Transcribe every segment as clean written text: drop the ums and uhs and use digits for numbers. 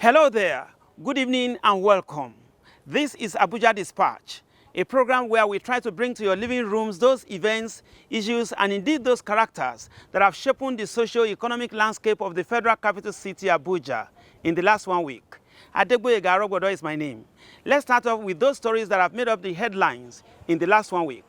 Hello there, good evening and welcome. This is Abuja Dispatch, a program where we try to bring to your living rooms those events, issues, and indeed those characters that have shaped the socio-economic landscape of the federal capital city, Abuja, in the last 1 week. Adegboyega Arogbodo is my name. Let's start off with those stories that have made up the headlines in the last 1 week.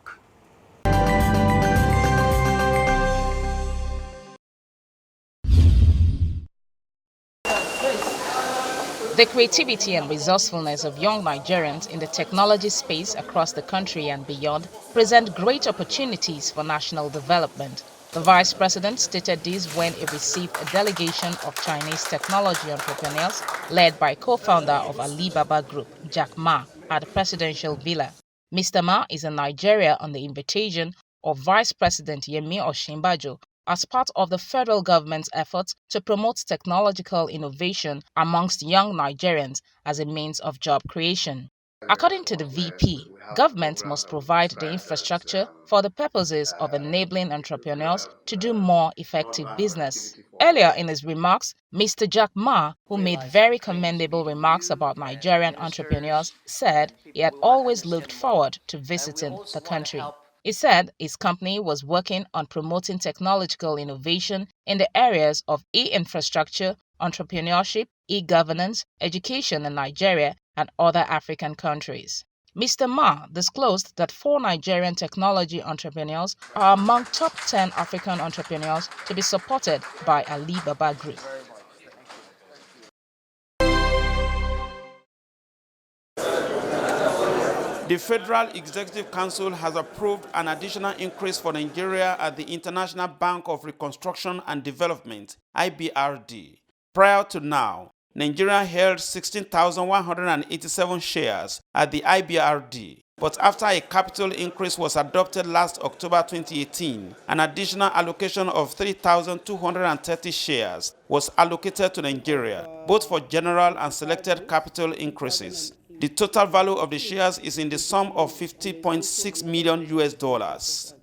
The creativity and resourcefulness of young Nigerians in the technology space across the country and beyond present great opportunities for national development. The Vice President stated this when he received a delegation of Chinese technology entrepreneurs led by co-founder of Alibaba Group, Jack Ma, at the Presidential Villa. Mr. Ma is in Nigeria on the invitation of Vice President Yemi Osinbajo as part of the federal government's efforts to promote technological innovation amongst young Nigerians as a means of job creation. According to the VP, government must provide the infrastructure for the purposes of enabling entrepreneurs to do more effective business. Earlier in his remarks, Mr. Jack Ma, who made very commendable remarks about Nigerian entrepreneurs, said he had always looked forward to visiting the country. He said his company was working on promoting technological innovation in the areas of e-infrastructure, entrepreneurship, e-governance, education in Nigeria and other African countries. Mr. Ma disclosed that 4 Nigerian technology entrepreneurs are among top 10 African entrepreneurs to be supported by Alibaba Group. The Federal Executive Council has approved an additional increase for Nigeria at the International Bank of Reconstruction and Development, IBRD. Prior to now, Nigeria held 16,187 shares at the IBRD, but after a capital increase was adopted last October 2018, an additional allocation of 3,230 shares was allocated to Nigeria, both for general and selected capital increases. The total value of the shares is in the sum of $50.6 million.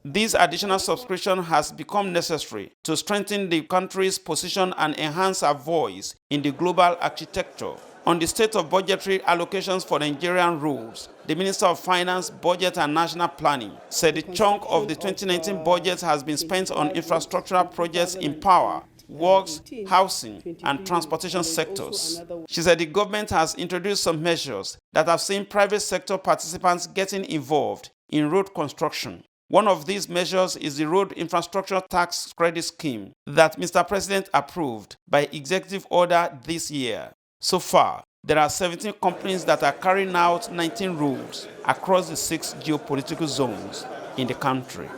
This additional subscription has become necessary to strengthen the country's position and enhance our voice in the global architecture. On the state of budgetary allocations for Nigerian rules, the Minister of Finance, Budget and National Planning said a chunk of the 2019 budget has been spent on infrastructural projects in power, works, housing, and transportation sectors. She said the government has introduced some measures that have seen private sector participants getting involved in road construction. One of these measures is the Road Infrastructure Tax Credit Scheme that Mr. President approved by executive order this year. So far, there are 17 companies that are carrying out 19 roads across the 6 geopolitical zones in the country.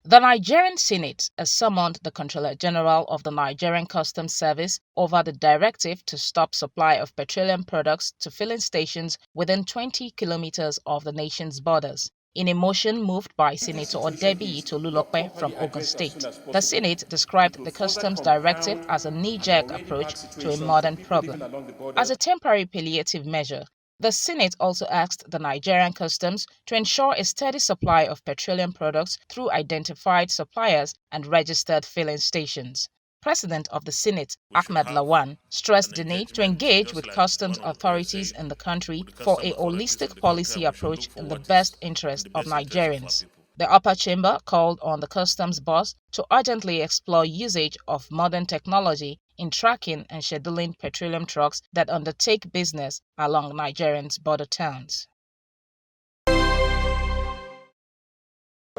The Nigerian Senate has summoned the Controller General of the Nigerian Customs Service over the directive to stop supply of petroleum products to filling stations within 20 kilometers of the nation's borders. In a motion moved by Senator Odebiyi Tolulope from Ogun State, the Senate described the customs directive as a knee-jerk approach to a modern problem. As a temporary palliative measure, the Senate also asked the Nigerian Customs to ensure a steady supply of petroleum products through identified suppliers and registered filling stations. President of the Senate, Ahmed Lawan, stressed the need to engage with customs authorities in the country for a holistic policy approach in the best interest of Nigerians. The upper chamber called on the customs boss to urgently explore usage of modern technology in tracking and scheduling petroleum trucks that undertake business along Nigerians' border towns.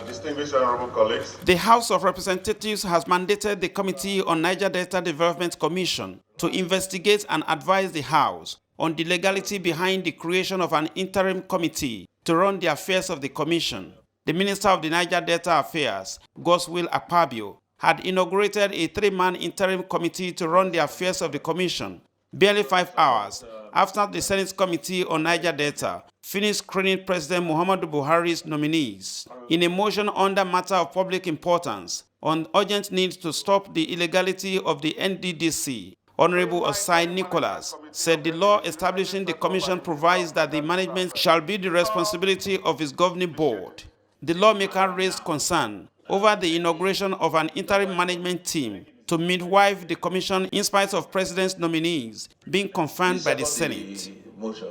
Distinguished honorable colleagues, the House of Representatives has mandated the Committee on Niger Delta Development Commission to investigate and advise the House on the legality behind the creation of an interim committee to run the affairs of the Commission. The Minister of the Niger Delta Affairs, Godswill Akpabio, had inaugurated a 3-man interim committee to run the affairs of the Commission, barely 5 hours after the Senate Committee on Niger Delta finished screening President Muhammadu Buhari's nominees. In a motion under matter of public importance on urgent need to stop the illegality of the NDDC, Honorable Osai Nicholas said the law establishing the commission provides that the management shall be the responsibility of its governing board. The lawmaker raised concern over the inauguration of an interim management team to midwife the commission in spite of President's nominees being confirmed by the Second, Senate. the motion.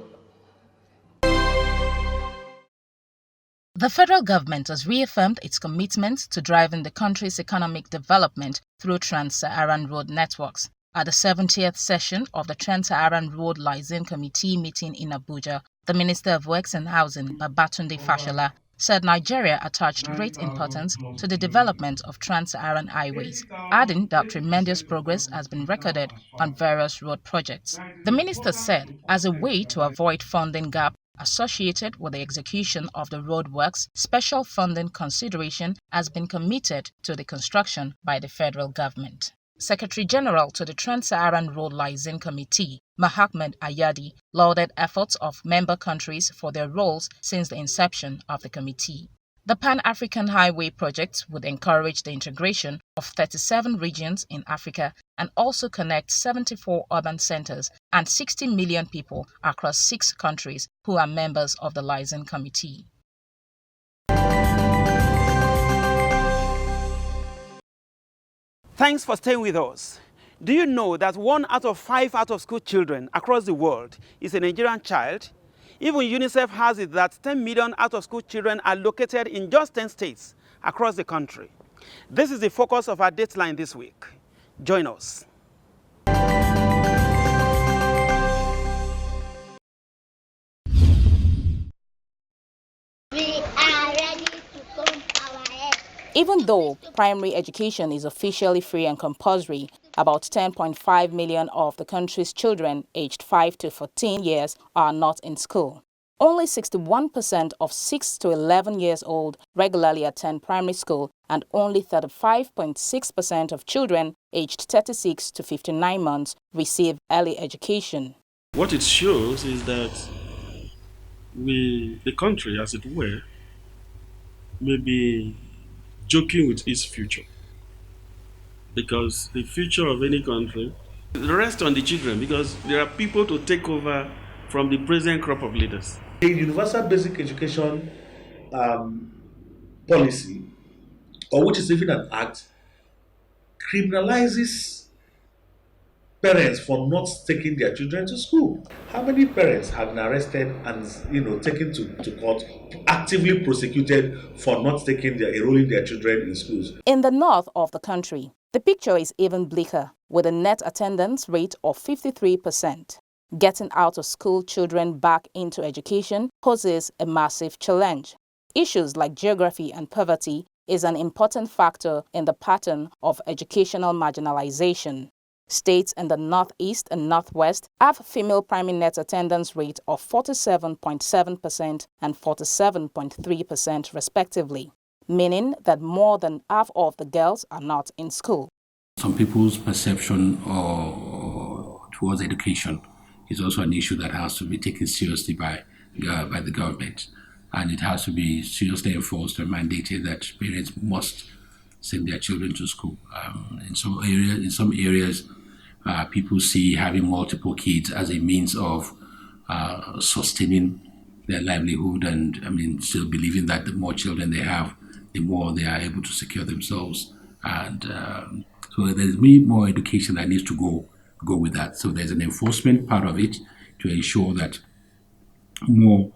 The federal government has reaffirmed its commitment to driving the country's economic development through Trans-Saharan road networks. At the 70th session of the Trans-Saharan Road Liaison Committee meeting in Abuja, the Minister of Works and Housing, Babatunde Fashola, said Nigeria attached great importance to the development of Trans-Saharan highways, adding that tremendous progress has been recorded on various road projects. The minister said, as a way to avoid funding gap associated with the execution of the roadworks, special funding consideration has been committed to the construction by the federal government. Secretary General to the Trans-Saharan Road Liaison Committee, Mohammed Ayadi, lauded efforts of member countries for their roles since the inception of the committee. The Pan-African Highway project would encourage the integration of 37 regions in Africa and also connect 74 urban centers and 60 million people across 6 countries who are members of the Liaison Committee. Thanks for staying with us. Do you know that 1 out of 5 out-of-school children across the world is a Nigerian child? Even UNICEF has it that 10 million out-of-school children are located in just 10 states across the country. This is the focus of our Dateline this week. Join us. Even though primary education is officially free and compulsory, about 10.5 million of the country's children aged 5 to 14 years are not in school. Only 61% of 6 to 11 years old regularly attend primary school, and only 35.6% of children aged 36 to 59 months receive early education. What it shows is that the country, as it were, may be joking with its future. Because the future of any country rests on the children, because there are people to take over from the present crop of leaders. The universal basic education policy, or which is even an act, criminalizes parents for not taking their children to school. How many parents have been arrested and taken to court, actively prosecuted for not enrolling their children in schools? In the north of the country, the picture is even bleaker, with a net attendance rate of 53%. Getting out of school children back into education poses a massive challenge. Issues like geography and poverty is an important factor in the pattern of educational marginalization. States in the Northeast and Northwest have female primary net attendance rate of 47.7% and 47.3% respectively, meaning that more than half of the girls are not in school. Some people's perception towards education is also an issue that has to be taken seriously by the government, and it has to be seriously enforced and mandated that parents must send their children to school. In some areas, people see having multiple kids as a means of sustaining their livelihood, and still believing that the more children they have, the more they are able to secure themselves. And so there's really more education that needs to go with that. So there's an enforcement part of it to ensure that more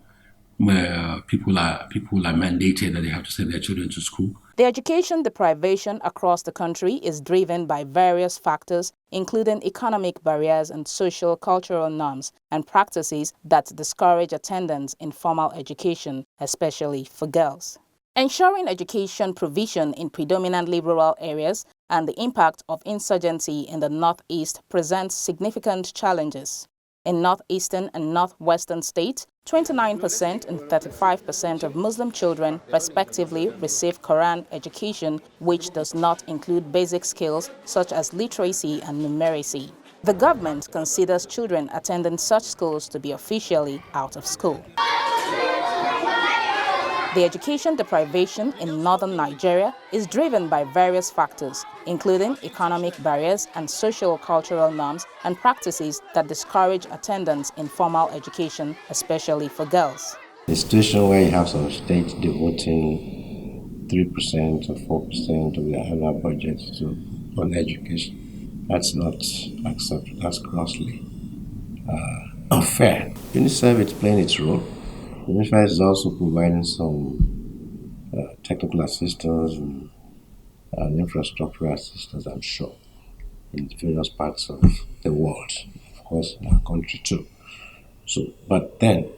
people are mandated that they have to send their children to school. The education deprivation across the country is driven by various factors, including economic barriers and social cultural norms and practices that discourage attendance in formal education, especially for girls. Ensuring education provision in predominantly rural areas and the impact of insurgency in the Northeast presents significant challenges. In northeastern and northwestern states, 29% and 35% of Muslim children respectively receive Quran education, which does not include basic skills such as literacy and numeracy. The government considers children attending such schools to be officially out of school. The education deprivation in northern Nigeria is driven by various factors, including economic barriers and social cultural norms and practices that discourage attendance in formal education, especially for girls. A situation where you have some states devoting 3% or 4% of their annual budget to on education. That's not acceptable. That's grossly unfair. UNICEF is playing its role. UNICEF is also providing some technical assistance and infrastructure assistance, I'm sure, in various parts of the world, of course, in our country too. So, but then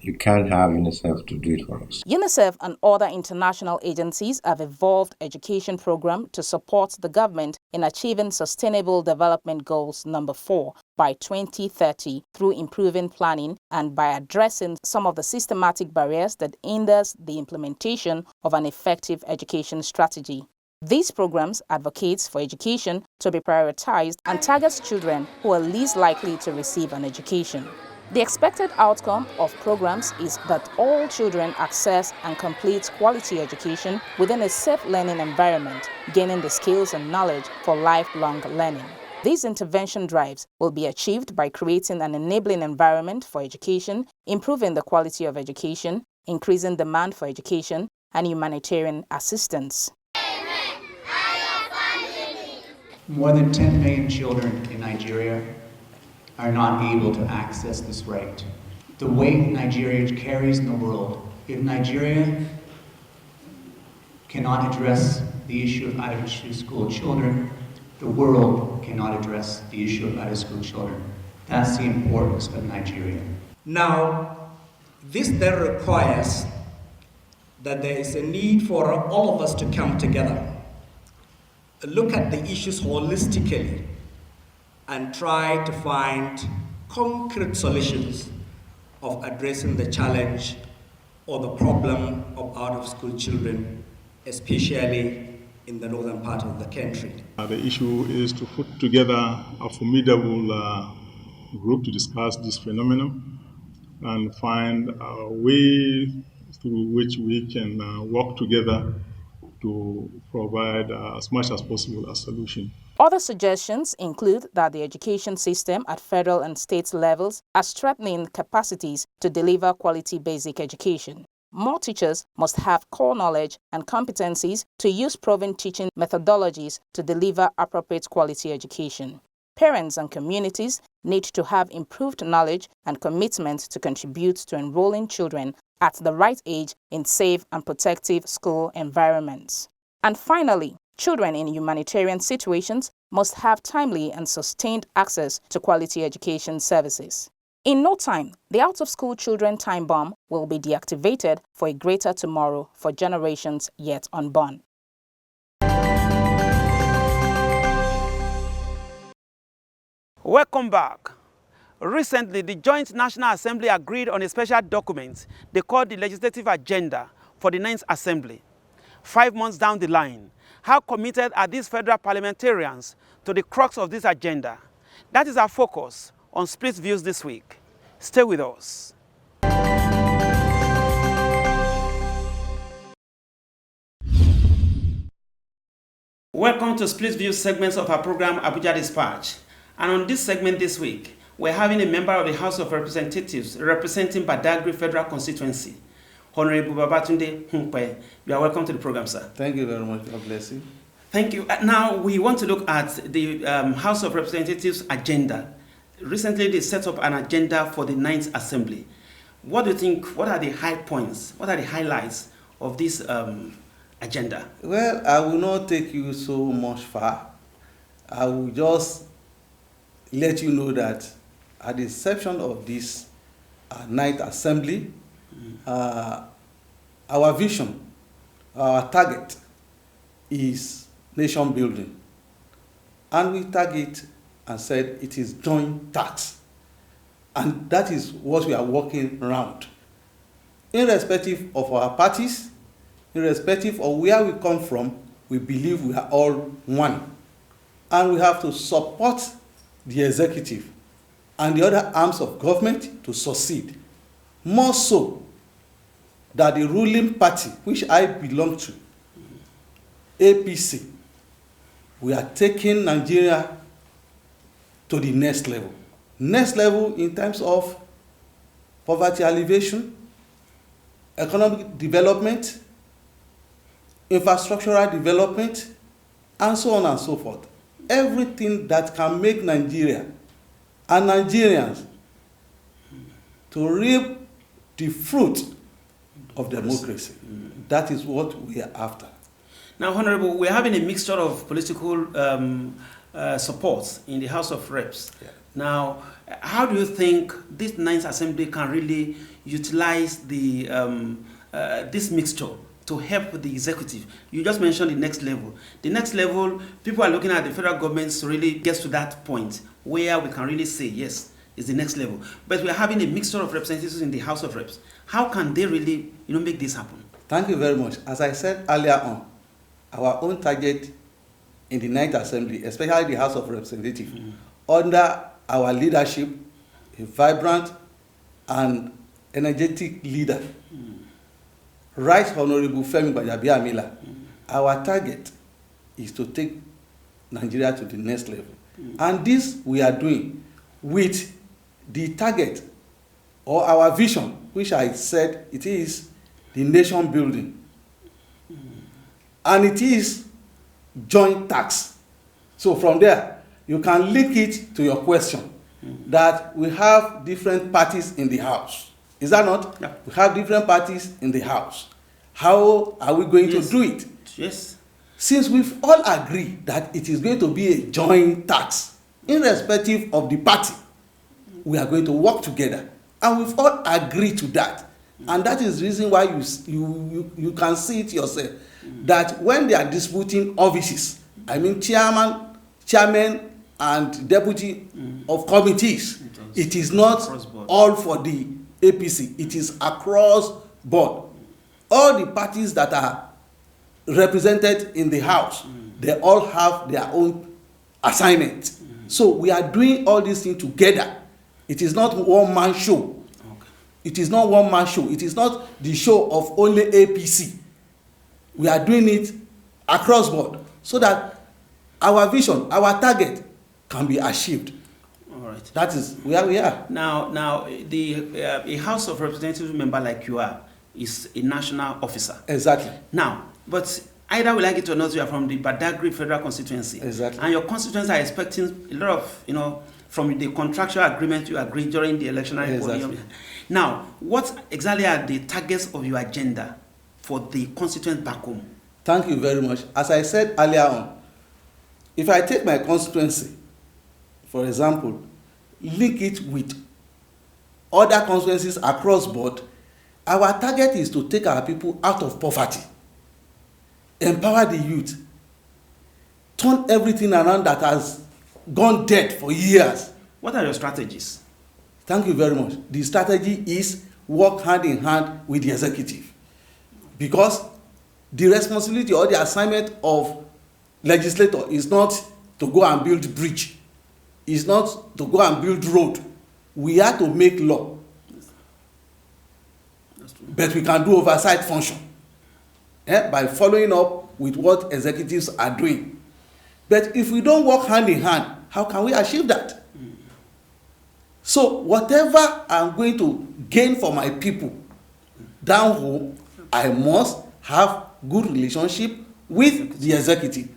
you can't have UNICEF to do it for us. UNICEF and other international agencies have evolved education program to support the government in achieving Sustainable Development Goals number 4 by 2030 through improving planning and by addressing some of the systematic barriers that hinders the implementation of an effective education strategy. These programs advocates for education to be prioritized and targets children who are least likely to receive an education. The expected outcome of programs is that all children access and complete quality education within a safe learning environment, gaining the skills and knowledge for lifelong learning. These intervention drives will be achieved by creating an enabling environment for education, improving the quality of education, increasing demand for education, and humanitarian assistance. More than 10 million children in Nigeria are not able to access this right. The weight Nigeria carries in the world, if Nigeria cannot address the issue of out-of-school children, the world cannot address the issue of out-of-school children. That's the importance of Nigeria. Now, this then requires that there is a need for all of us to come together, look at the issues holistically, and try to find concrete solutions of addressing the challenge or the problem of out-of-school children, especially in the northern part of the country. The issue is to put together a formidable group to discuss this phenomenon and find a way through which we can work together to provide as much as possible a solution. Other suggestions include that the education system at federal and state levels are strengthening capacities to deliver quality basic education. More teachers must have core knowledge and competencies to use proven teaching methodologies to deliver appropriate quality education. Parents and communities need to have improved knowledge and commitment to contribute to enrolling children at the right age in safe and protective school environments. And finally, children in humanitarian situations must have timely and sustained access to quality education services. In no time, the out-of-school children time bomb will be deactivated for a greater tomorrow for generations yet unborn. Welcome back. Recently, the Joint National Assembly agreed on a special document they called the Legislative Agenda for the 9th Assembly. 5 months down the line, how committed are these federal parliamentarians to the crux of this agenda? That is our focus on Split Views this week. Stay with us. Welcome to Split Views segments of our program Abuja Dispatch. And on this segment this week, we're having a member of the House of Representatives representing Badagry Federal Constituency, Honorable Babatunde Humpe. You are welcome to the program, sir. Thank you very much. God bless you. Thank you. Now, we want to look at the House of Representatives agenda. Recently, they set up an agenda for the 9th Assembly. What do you think, what are the high points, what are the highlights of this agenda? Well, I will not take you so much far. I will just let you know that at the inception of this 9th Assembly, our vision, our target is nation building. And we target and said it is joint tax. And that is what we are working around. Irrespective of our parties, irrespective of where we come from, we believe we are all one. And we have to support the executive and the other arms of government to succeed. More so that the ruling party, which I belong to, APC, we are taking Nigeria to the next level. Next level in terms of poverty alleviation, economic development, infrastructural development, and so on and so forth. Everything that can make Nigeria and Nigerians to reap the fruit of democracy. That is what we are after. Now, Honorable, we're having a mixture of political support in the House of Reps. Yeah. Now, how do you think this Ninth Assembly can really utilize the this mixture to help the executive? You just mentioned the next level. The next level, people are looking at the federal government to really get to that point where we can really say, yes, it's the next level. But we're having a mixture of representatives in the House of Reps. How can they really, make this happen? Thank you very much. As I said earlier on, our own target in the Ninth Assembly, especially the House of Representatives, under our leadership, a vibrant and energetic leader, Right Honorable Femi Gbajabiamila, our target is to take Nigeria to the next level. And this we are doing with the target or our vision, which I said it is the nation building. And it is joint tax. So from there, you can link it to your question that we have different parties in the House. Is that not? Yeah. We have different parties in the House. How are we going to do it? Yes. Since we've all agreed that it is going to be a joint tax, irrespective of the party, we are going to work together. And we've all agreed to that. And that is the reason why you can see it yourself, that when they are disputing offices, I mean chairman and deputy of committees, it is not all for the APC, it is across board. All the parties that are represented in the House, they all have their own assignment. So we are doing all these things together. It is not one man show. It is not one man show. It is not the show of only APC. We are doing it across board so that our vision, our target can be achieved. All right. That is where we are. Now, a House of Representatives member like you are is a national officer. Exactly. Now, but either we like it or not, you are from the Badagry Federal Constituency. Exactly. And your constituency are expecting a lot of, from the contractual agreement you agreed during the electionary Exactly. Now, what exactly are the targets of your agenda for the constituents back home? Thank you very much. As I said earlier on, if I take my constituency, for example, link it with other constituencies across board, our target is to take our people out of poverty, empower the youth, turn everything around that has gone dead for years. What are your strategies? Thank you very much. The strategy is work hand in hand with the executive, because the responsibility or the assignment of legislator is not to go and build bridge, is not to go and build road. We have to make law, but we can do oversight function by following up with what executives are doing. But if we don't work hand in hand, how can we achieve that? So whatever I'm going to gain for my people down home, I must have good relationship with the executive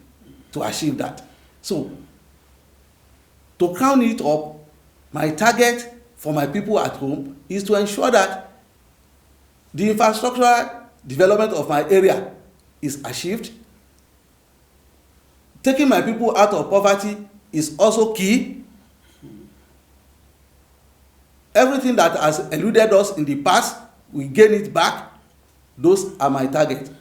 to achieve that. So to crown it up, my target for my people at home is to ensure that the infrastructural development of my area is achieved. Taking my people out of poverty is also key. Everything that has eluded us in the past, we gain it back. Those are my targets.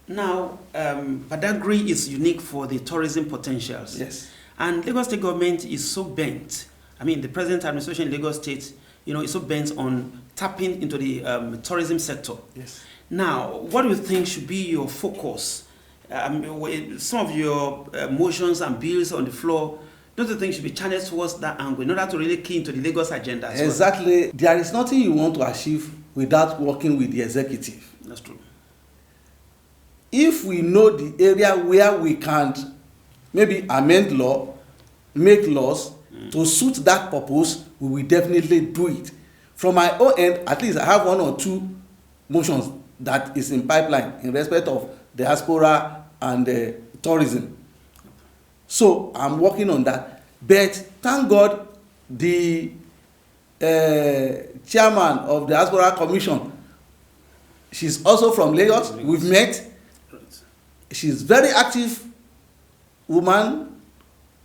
Now, Badagry is unique for the tourism potentials. Yes. And Lagos State government is so bent. I mean, the present administration in Lagos State, is so bent on tapping into the tourism sector. Yes. Now, what do you think should be your focus? Some of your motions and bills on the floor, don't you think should be channeled towards that angle in order to really key into the Lagos agenda as Exactly. well? There is nothing you want to achieve without working with the executive. That's true. If we know the area where we can maybe amend law, make laws to suit that purpose, we will definitely do it. From my own end, at least I have one or two motions that is in pipeline in respect of diaspora and tourism. So I'm working on that. But thank God, the chairman of the Diaspora Commission, she's also from Lagos. We've met. She's very active woman.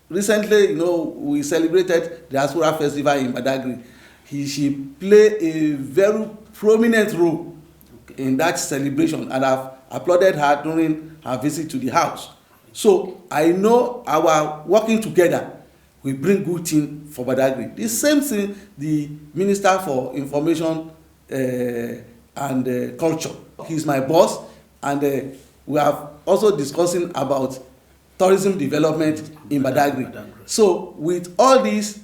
Recently, we celebrated the Diaspora Festival in Badagry. She played a very prominent role in that celebration, and I've applauded her during her visit to the house. So I know our working together will bring good thing for Badagry. The same thing the Minister for Information and Culture. He's my boss, and we have also discussing about tourism development in Badagry. So with all this,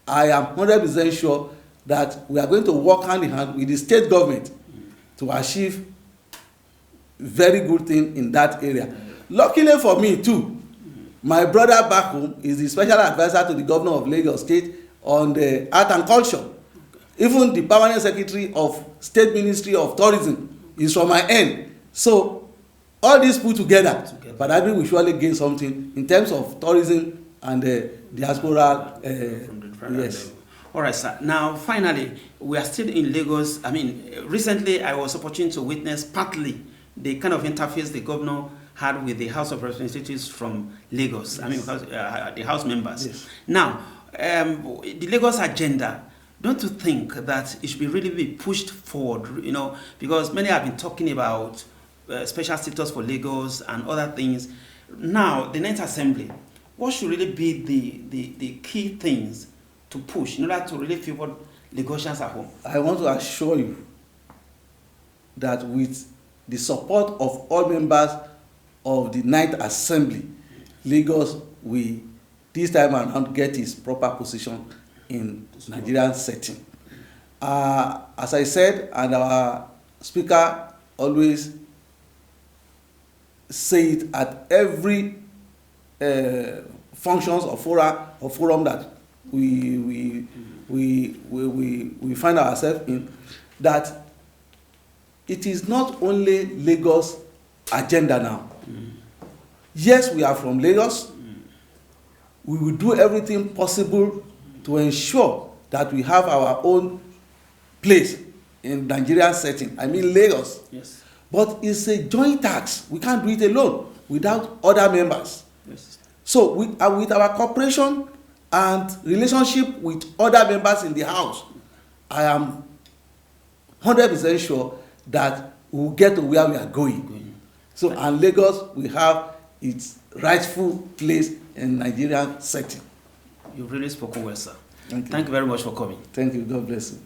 I am 100% sure that we are going to work hand in hand with the state government to achieve very good thing in that area. Luckily for me too, my brother back home is the special advisor to the governor of Lagos State on the art and culture. Even the permanent secretary of State Ministry of Tourism is from my end. So all these put together, but I think we surely gain something in terms of tourism and diaspora. Yes. All right, sir. Now, finally, we are still in Lagos. I mean, recently I was opportunity to witness partly the kind of interface the governor had with the House of Representatives from Lagos. Yes. I mean, the House members. Yes. Now, the Lagos agenda, don't you think that it should really be pushed forward, because many have been talking about special status for Lagos and other things. Now, the next assembly, what should really be the key things to push in order to really favor Lagosians at home? I want to assure you that with the support of all members of the 9th Assembly, Lagos will this time around get its proper position in Nigerian setting. As I said, and our speaker always say it at every functions or forum that we find ourselves in, that it is not only Lagos agenda now. Yes, we are from Lagos. We will do everything possible to ensure that we have our own place in Nigerian setting. I mean Lagos. Yes. But it's a joint task. We can't do it alone without other members. Yes. So with our cooperation and relationship with other members in the House, I am 100% sure that we will get to where we are going. So, and Lagos will have its rightful place in Nigerian setting. You've really spoken well, sir. Thank you very much for coming. Thank you. God bless you.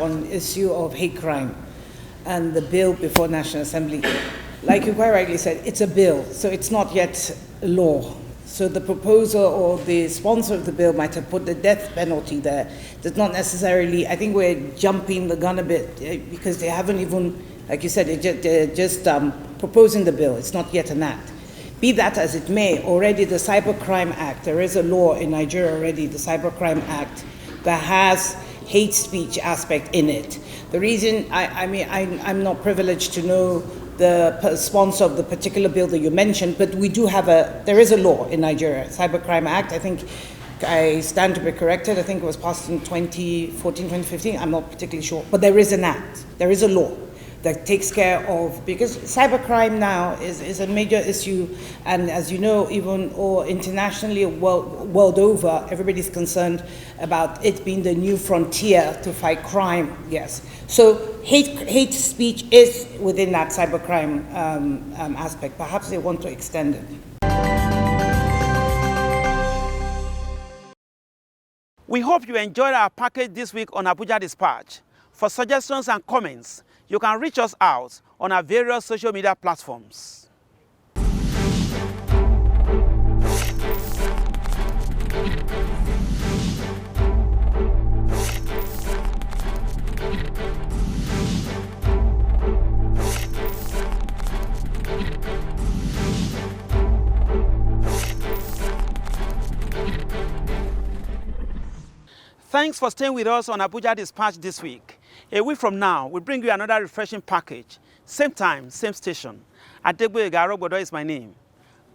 On issue of hate crime and the bill before National Assembly, like you quite rightly said, it's a bill, so it's not yet law. So the proposer or the sponsor of the bill might have put the death penalty there. Does not necessarily, I think we're jumping the gun a bit because they haven't even, like you said, they're just proposing the bill. It's not yet an act. Be that as it may, already the Cybercrime Act, there is a law in Nigeria already, the Cybercrime Act, that has hate speech aspect in it. The reason, I'm not privileged to know the sponsor of the particular bill that you mentioned, but we do have there is a law in Nigeria, Cybercrime Act. I think I stand to be corrected. I think it was passed in 2014, 2015. I'm not particularly sure, but there is an act. There is a law that takes care of, because cybercrime now is a major issue, and as you know, even or internationally, world over, everybody's concerned about it being the new frontier to fight crime. Yes, so hate speech is within that cybercrime aspect. Perhaps they want to extend it. We hope you enjoyed our package this week on Abuja Dispatch. For suggestions and comments, you can reach us out on our various social media platforms. Thanks for staying with us on Abuja Dispatch this week. A week from now, we bring you another refreshing package. Same time, same station. Adegboyega Arogbodo is my name.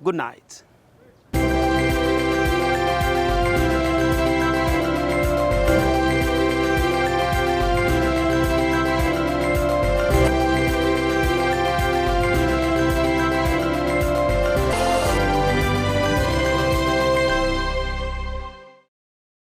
Good night.